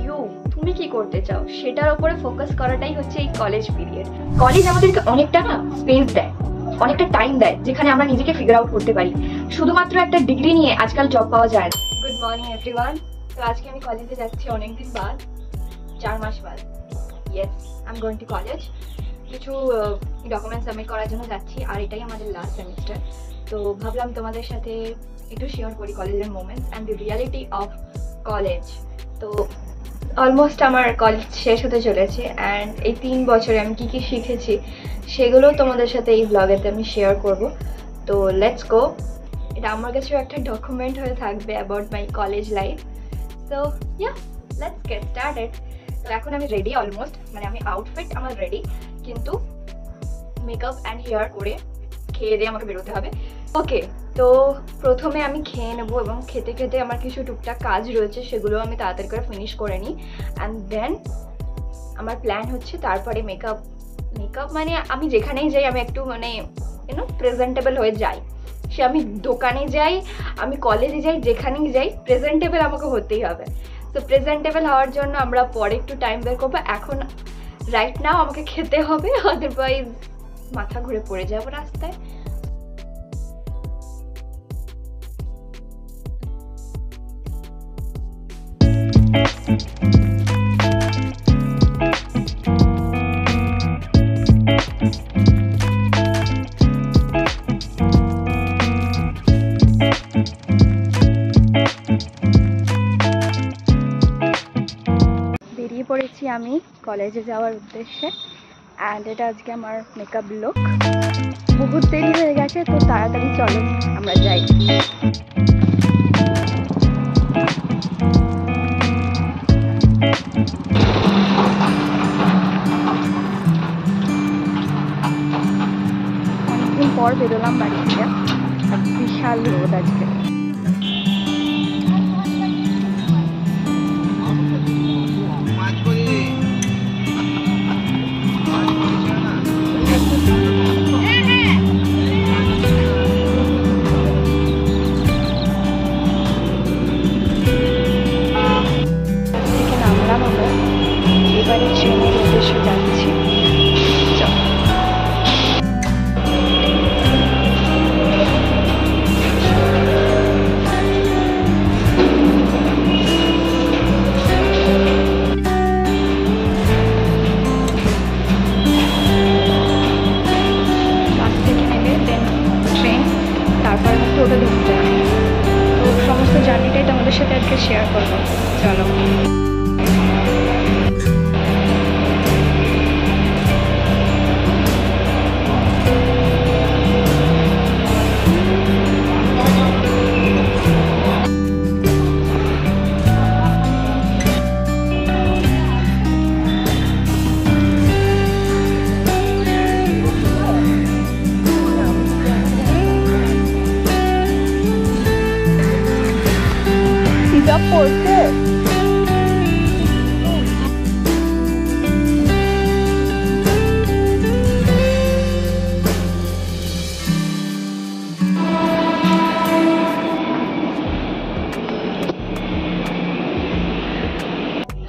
You, তুমি কি করতে চাও সেটার উপরে ফোকাস করাটাই হচ্ছে এই কলেজ পিরিয়ড। কলেজ আমাদেরকে অনেকটা না স্পেস দেয়, অনেকটা টাইম দেয় যেখানে আমরা নিজেকে ফিগার আউট করতে পারি। শুধুমাত্র একটা ডিগ্রি নিয়ে আজকাল জব পাওয়া যায় না। Good morning everyone. তো আজকে আমি কলেজে যাচ্ছি অনেকদিন বাদ, 4 মাস বাদ। Yes, I am going to college. কিছু ডকুমেন্ট সাবমিট করার জন্য যাচ্ছি, আর এটাই আমাদের লাস্ট সেমিস্টার। তো ভাবলাম তোমাদের সাথে একটু শেয়ার করি কলেজের moments and the reality of college. তো অলমোস্ট আমার কলেজ শেষ হতে চলেছে, অ্যান্ড এই 3 বছরে আমি কী কী শিখেছি সেগুলো তোমাদের সাথে এই ব্লগেতে আমি শেয়ার করব। তো লেটস গো। এটা আমার কাছেও একটা ডকুমেন্ট হয়ে থাকবে about my college life. So yeah, let's get started. তো এখন আমি রেডি অলমোস্ট, মানে আমি আউটফিট আমার রেডি, কিন্তু মেকআপ অ্যান্ড হেয়ার করে খেয়ে দিয়ে আমাকে বেরোতে হবে। ওকে, তো প্রথমে আমি খেয়ে নেবো, এবং খেতে খেতে আমার কিছু টুকটাক কাজ রয়েছে সেগুলো আমি তাড়াতাড়ি করে ফিনিশ করে নিই। অ্যান্ড দেন আমার প্ল্যান হচ্ছে তারপরে মেকআপ মানে আমি যেখানেই যাই আমি একটু মানে প্রেজেন্টেবল হয়ে যাই। সে আমি দোকানে যাই, আমি কলেজে যাই, যেখানেই যাই প্রেজেন্টেবল আমাকে হতেই হবে। তো প্রেজেন্টেবল হওয়ার জন্য আমরা পরে একটু টাইম বের করবো। এখন রাইট নাও আমাকে খেতে হবে, আদারওয়াইজ মাথা ঘুরে পড়ে যাবো রাস্তায়। বেরিয়ে পড়েছি আমি কলেজে যাওয়ার উদ্দেশ্যে, অ্যান্ড এটা আজকে আমার মেকআপ লুক। বহুত দেরি হয়ে গেছে, তো তাড়াতাড়ি চলো আমরা যাই। অনেকদিন পর বেরোলাম বাড়ি থেকে, বিশাল রোদ আজকে। এবারে ট্রেনের উদ্দেশ্যে যাচ্ছি। বাস থেকে নেবে, দেন ট্রেন, তারপর টোটো ধরতে হবে। তো সমস্ত জার্নিটাই তোমাদের সাথে আজকে শেয়ার করবো। চলো। পড়ছে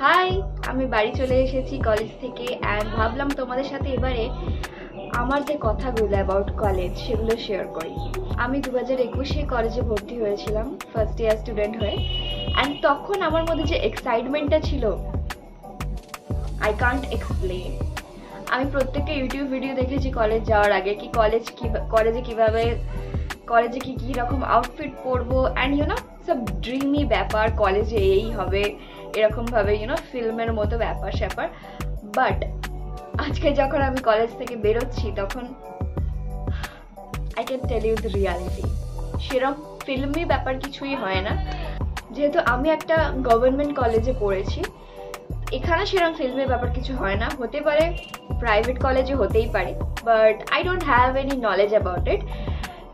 হাই, আমি বাড়ি চলে এসেছি কলেজ থেকে, অ্যান্ড ভাবলাম তোমাদের সাথে এবারে আমার যে কথাগুলো অ্যাবাউট কলেজ সেগুলো শেয়ার করি। আমি 2021-এ কলেজে ভর্তি হয়েছিলাম ফার্স্ট ইয়ার স্টুডেন্ট হয়ে, অ্যান্ড তখন আমার মধ্যে যে এক্সাইটমেন্টটা ছিল আই কান্ট এক্সপ্লেন। আমি প্রত্যেকটা ইউটিউব ভিডিও দেখেছি কলেজ যাওয়ার আগে, কি কলেজে কিভাবে কলেজে কি রকম আউটফিট পরবো, অ্যান্ড সব ড্রিমি ব্যাপার, কলেজে এই হবে এরকমভাবে ফিল্মের মতো ব্যাপার স্যাপার। বাট আজকে যখন আমি কলেজ থেকে বেরোচ্ছি তখন I can tell you the reality. সেরকম ফিল্মি ব্যাপার কিছুই হয় না, যেহেতু আমি একটা গভর্নমেন্ট কলেজে পড়েছি। এখানে সেরকম ফিল্মি ব্যাপার কিছু হয় না, হতে পারে প্রাইভেট কলেজে হতেই পারে, but I don't have any knowledge about it.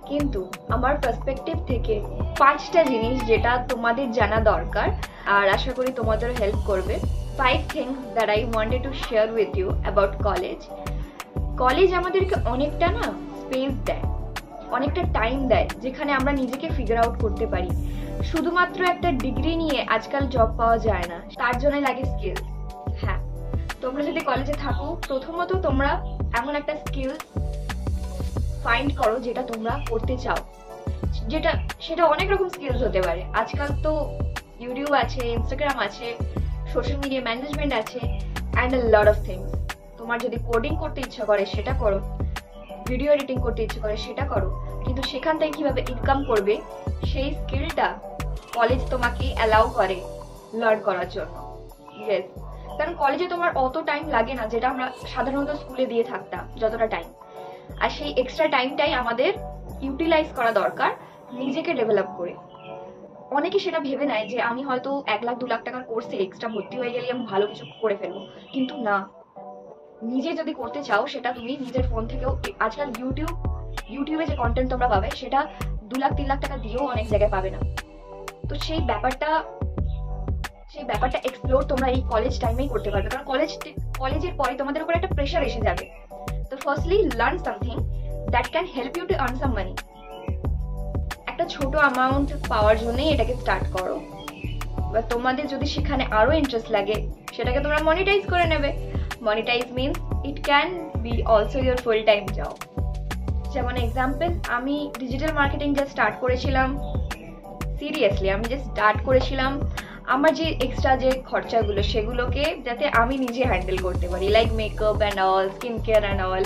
কিন্তু আমার পার্সপেক্টিভ থেকে 5টা জিনিস যেটা তোমাদের জানা দরকার, আর আশা করি তোমাদেরও হেল্প করবে। 5 things that I wanted to share with you about college. College আমাদেরকে অনেকটা স্পেস দেয়, অনেকটা টাইম দেয় যেখানে আমরা নিজেকে ফিগার আউট করতে পারি। শুধুমাত্র একটা ডিগ্রি নিয়ে আজকাল জব পাওয়া যায় না, তার জন্য লাগে স্কিল। হ্যাঁ, তোমরা যদি কলেজে থাকো, প্রথমত তোমরা এমন একটা স্কিল ফাইন্ড করো যেটা তোমরা করতে চাও, সেটা অনেক রকম স্কিলস হতে পারে। আজকাল তো ইউটিউব আছে, ইনস্টাগ্রাম আছে, সোশ্যাল মিডিয়া ম্যানেজমেন্ট আছে, and a lot of things. তোমার যদি কোডিং করতে ইচ্ছা করে সেটা করো, ভিডিও এডিটিং করতে ইচ্ছা করে সেটা করো, কিন্তু সেখান থেকে কিভাবে ইনকাম করবে সেই স্কিলটা কলেজ তোমাকে অ্যালাউ করে লার্ন করার জন্য। ইয়েস, কারণ কলেজে তোমার অত টাইম লাগে না যেটা আমরা সাধারণত স্কুলে দিয়ে থাকতাম যতটা টাইম, আর সেই এক্সট্রা টাইমটাই আমাদের ইউটিলাইজ করা দরকার নিজেকে ডেভেলপ করে। অনেকে সেটা ভেবে নেয় যে আমি হয়তো 1 লাখ 2 লাখ টাকার কোর্সে এক্সট্রা ভর্তি হয়ে গেলে আমি ভালো কিছু করে ফেলবো, কিন্তু না, নিজে যদি করতে চাও সেটা তুমি নিজের ফোন থেকেও, আজকাল ইউটিউবে যে কন্টেন্ট তোমরা পাবে সেটা 2 লাখ 3 লাখ টাকা দিয়েও অনেক জায়গায় পাবে না। তো সেই ব্যাপারটা এক্সপ্লোর তোমরা এই কলেজ টাইমেই করতে পারবে, কারণ কলেজের পরে তোমাদের উপর একটা প্রেশার এসে যাবে। তো firstly learn something that can help you to earn some money. একটা ছোট অ্যামাউন্ট পাওয়ার জন্যই এটাকে স্টার্ট করো, বা তোমাদের যদি সেখানে আরো ইন্টারেস্ট লাগে সেটাকে তোমরা মনিটাইজ করে নেবে। Monetise means it can be also your full time job. যেমন এক্সাম্পল, আমি ডিজিটাল মার্কেটিং যে স্টার্ট করেছিলাম, সিরিয়াসলি আমি যে স্টার্ট করেছিলাম, আমার যে এক্সট্রা যে খরচাগুলো সেগুলোকে যাতে আমি নিজে হ্যান্ডেল করতে পারি, like makeup and all, skin care and all,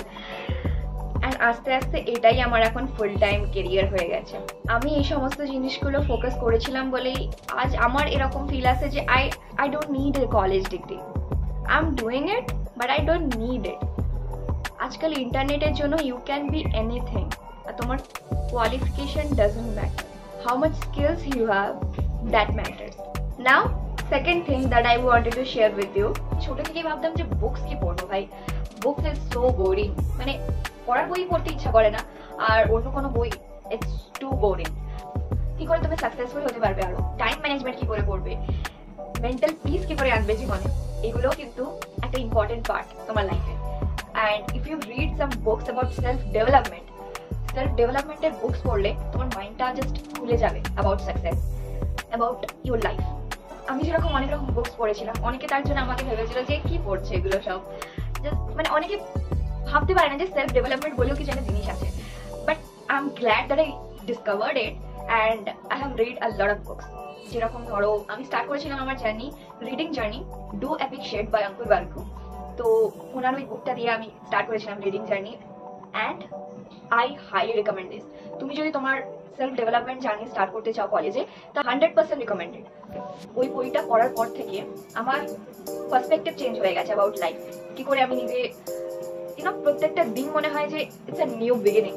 and আস্তে আস্তে এটাই আমার এখন ফুল টাইম কেরিয়ার হয়ে গেছে। আমি এই সমস্ত জিনিসগুলো ফোকাস করেছিলাম বলেই আজ আমার এরকম ফিল আছে যে I don't need a college degree, I am doing it but I don't need it. আজকাল ইন্টারনেটের জন্য ইউ ক্যান বি এনিথিং, আর তোমার qualification doesn't matter, how much skills you have that matters. Now second thing that I wanted to share with you, ছোট থেকেই ভাবতাম যে books কি পড়বো ভাই, বুকস ইজ সো বোরিং, মানে পড়ার বই পড়তে ইচ্ছা করে না, আর অন্য কোনো বই ইটস টু বোরিং। কি করে তুমি সাকসেসফুল হতে পারবে, আরো টাইম ম্যানেজমেন্ট কি করে করবে, মেন্টাল পিস কি করে আনবে জীবনে, এগুলোও কিন্তু একটা ইম্পর্টেন্ট পার্ট তোমার লাইফে। And if you read some books about self ডেভেলপমেন্টের বুকস পড়লে তোমার মাইন্ডটা জাস্ট খুলে যাবে about success, about your life. আমি যেরকম অনেক রকম বুকস পড়েছিলাম, অনেকে তার জন্য আমাকে ভেবেছিল যে কি পড়ছে এগুলো সব, জাস্ট মানে অনেকে ভাবতে পারে না যে সেলফ ডেভেলপমেন্ট বলেও কিছু একটা জিনিস আছে, but I am glad that I discovered it and I have read a lot of books. যেরকম ধরো আমি স্টার্ট করেছিলাম আমার reading journey do epic shit by Ankur Warikoo, তো ওনার ওই বুকটা দিয়ে আমি স্টার্ট করেছিলাম reading journey, and I highly recommend this. তুমি যদি তোমার সেলফ ডেভেলপমেন্ট জার্নি স্টার্ট করতে চাও কলেজে, তা 100% রিকমেন্ডেড। ওই বইটা পড়ার পর থেকে আমার পার্সপেক্টিভ চেঞ্জ হয়ে গেছে অ্যাবাউট লাইফ, কি করে আমি নিজে প্রত্যেকটা দিন মনে হয় যে it's a new beginning,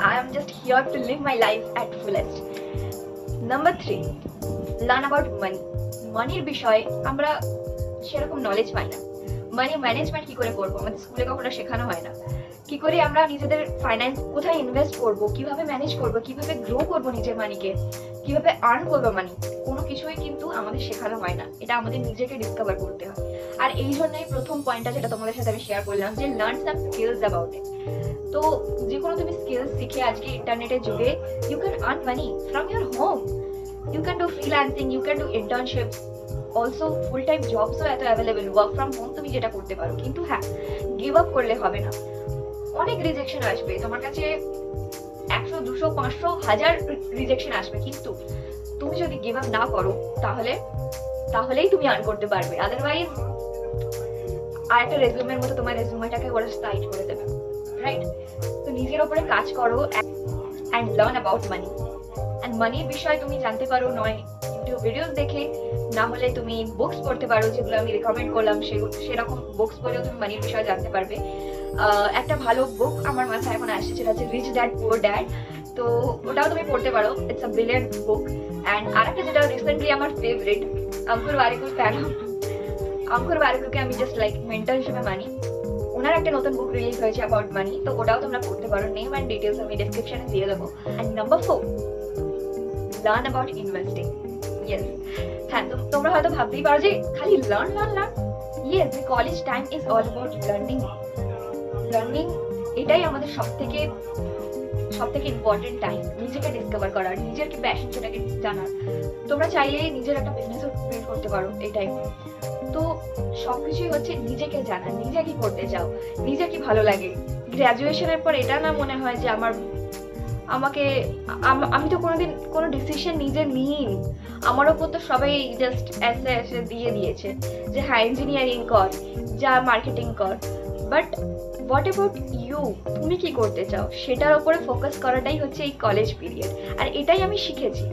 I am just here to live my life at fullest. Number 3, learn about money. মানির বিষয়ে আমরা সেরকম নলেজ পাই না, মানি ম্যানেজমেন্ট কি করে করবো আমাদের স্কুলে কখনো শেখানো হয় না। কি করে আমরা নিজেদের ফাইন্যান্স কোথায় ইনভেস্ট করব, কিভাবে ম্যানেজ করব, কিভাবে গ্রো করব নিজের মানিকে, কিভাবে আর্ন করবো মানি, কোনো কিছুই কিন্তু আমাদের শেখানো হয় না, এটা আমাদের নিজেকে ডিসকভার করতে হয়। আর এই জন্যই প্রথম পয়েন্টটা যেটা তোমাদের সাথে আমি শেয়ার করলাম যে learn some skills about it. তো যে কোনো তুমি স্কিলস শিখে আজকে ইন্টারনেটের যুগে you can earn money from your home, you can do freelancing, you can do internships, also full time জবসও এত অ্যাভেলেবেল, ওয়ার্ক ফ্রম হোম তুমি যেটা করতে পারো। কিন্তু হ্যাঁ, গিভ আপ করলে হবে না, অনেক রিজেকশন আসবে তোমার কাছে, 100 200 500 1000 রিজেকশন আসবে, কিন্তু তুমি যদি গিভ আপ না করো তাহলেই তুমি আর্ন করতে পারবে। আদারওয়াইজ আর একটা রেজুমের মতো তোমার রেজুমেটাকে ওরা সাইড করে দেবে, রাইট? তো নিজের উপরে কাজ করো and learn about money. And মানির বিষয়ে তুমি জানতে পারো নয় ইউটিউব ভিডিওস দেখে, না হলে তুমি বুকস পড়তে পারো যেগুলো আমি রেকমেন্ড করলাম, সেরকম বুকস পড়েও তুমি মানির বিষয়ে জানতে পারবে। একটা ভালো বুক আমার মাথায় এখন আসছে, সেটা হচ্ছে রিচ ড্যাড পুয়ার ড্যাড, তো ওটাও তুমি পড়তে পারো, it's a brilliant book. And আরেকটা যেটা রিসেন্টলি আমার ফেভারিট, অঙ্কুর বারিকুর ফ্যান, অঙ্কুর বারিকুকে আমি জাস্ট লাইক মেন্টর হিসেবে মানি। ওনার একটা নতুন বুক রিলিজ হয়েছে অ্যাবাউট মানি, তো ওটাও তোমরা পড়তে পারো, নেম অ্যান্ড ডিটেলস আমি ডেসক্রিপশনে দিয়ে দেবো। And number 4, learn about investing. Yes, হ্যাঁ, তোমরা হয়তো ভাবতেই পারো যে খালি learn. Yes, the college time is all about learning, এটাই আমাদের সব থেকে সব থেকে ইম্পর্টেন্ট টাইম নিজেকে ডিসকভার করার, নিজের কি প্যাশন সেটাকে জানার। তোমরা চাইলে নিজের একটা বিজনেসও বিল্ড করতে পারো এই টাইমে। তো সবকিছুই হচ্ছে নিজেকে জানা, নিজে কি করতে চাও, নিজে কি ভালো লাগে। গ্র্যাজুয়েশনের পর এটা না মনে হয় যে আমি তো কোনোদিন কোনো ডিসিশন নিজে নিইনি, আমার ওপর তো সবাই জাস্ট এসে দিয়ে দিয়েছে যে হ্যাঁ ইঞ্জিনিয়ারিং কর, যা মার্কেটিং কর। বাট হোয়াট অ্যাবাউট ইউ, তুমি কি করতে চাও সেটার উপরে ফোকাস করাটাই হচ্ছে এই কলেজ পিরিয়ড। আর এটাই আমি শিখেছি।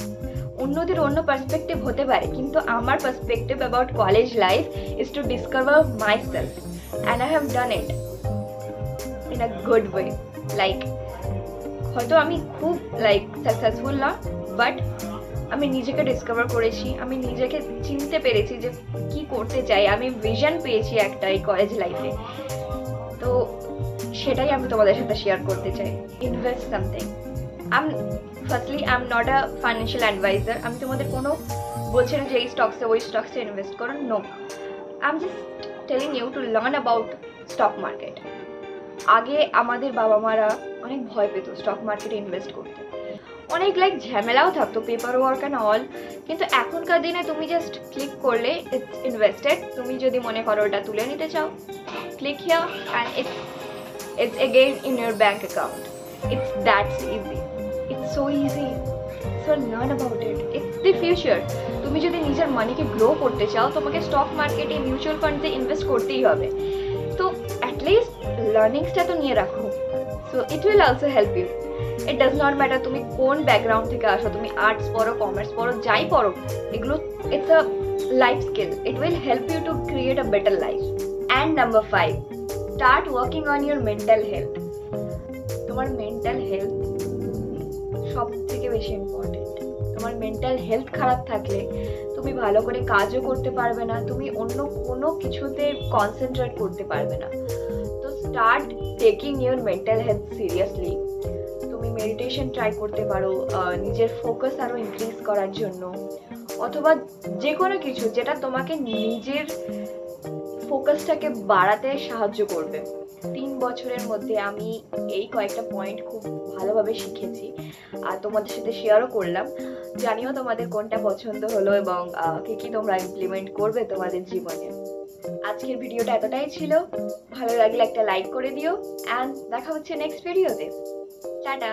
অন্যদের অন্য পার্সপেক্টিভ হতে পারে, কিন্তু আমার perspective about college life is to discover my self and I have done it in a good way. Like হয়তো আমি খুব সাকসেসফুল না, বাট আমি নিজেকে ডিসকভার করেছি, আমি নিজেকে চিনতে পেরেছি যে কি করতে চাই, আমি ভিশন পেয়েছি একটা এই কলেজ লাইফে। তো সেটাই আমি তোমাদের সাথে শেয়ার করতে চাই। Invest something. Firstly I am not a financial advisor. আমি তোমাদের কোনো বলছি না যে এই স্টকসে ওই স্টকসে ইনভেস্ট করো, no. I am just telling you to learn about stock market. আগে আমাদের বাবা মারা অনেক ভয় পেত স্টক মার্কেটে ইনভেস্ট করতে, অনেক ঝামেলাও থাকতো, পেপার ওয়ার্ক অ্যান্ড অল। কিন্তু এখনকার দিনে তুমি জাস্ট ক্লিক করলে ইটস ইনভেস্টেড। তুমি যদি মনে করো ওটা তুলে নিতে চাও, click here and it's again in your bank account. It's that easy. It's so easy. So learn about it. It's the future. তুমি যদি নিজের মানিকে গ্রো করতে চাও, তোমাকে স্টক মার্কেটে, মিউচুয়াল ফান্ডে ইনভেস্ট করতেই হবে। তো অ্যাটলিস্ট লার্নিংসটা তো নিয়ে রাখো। So it will also help you. It does not matter তুমি কোন ব্যাকগ্রাউন্ড থেকে আসো, তুমি আর্টস পড়ো, কমার্স পড়ো, যাই পড়ো, এগুলো it's a life skill. It will help you to create a better life. And number 5, start working on your mental health. তোমার মেন্টাল হেলথ সব থেকে বেশি ইম্পর্টেন্ট। তোমার মেন্টাল হেলথ খারাপ থাকলে তুমি ভালো করে কাজও করতে পারবে না, তুমি অন্য কোনো কিছুতে কনসেন্ট্রেট করতে পারবে না। তো start taking your mental health seriously. তুমি মেডিটেশন ট্রাই করতে পারো নিজের ফোকাস আরও ইনক্রিজ করার জন্য, অথবা যে কোনো কিছু যেটা তোমাকে নিজের ফোকাসটাকে বাড়াতে সাহায্য করবে। 3 বছরের মধ্যে আমি এই কয়েকটা পয়েন্ট খুব ভালোভাবে শিখেছি আর তোমাদের সাথে শেয়ারও করলাম। জানিও তোমাদের কোনটা পছন্দ হলো এবং কি তোমরা ইমপ্লিমেন্ট করবে তোমাদের জীবনে। আজকের ভিডিওটা এতটাই ছিল। ভালো লাগলে একটা লাইক করে দিও, অ্যান্ড দেখা হচ্ছে নেক্সট ভিডিওতে। টাটা।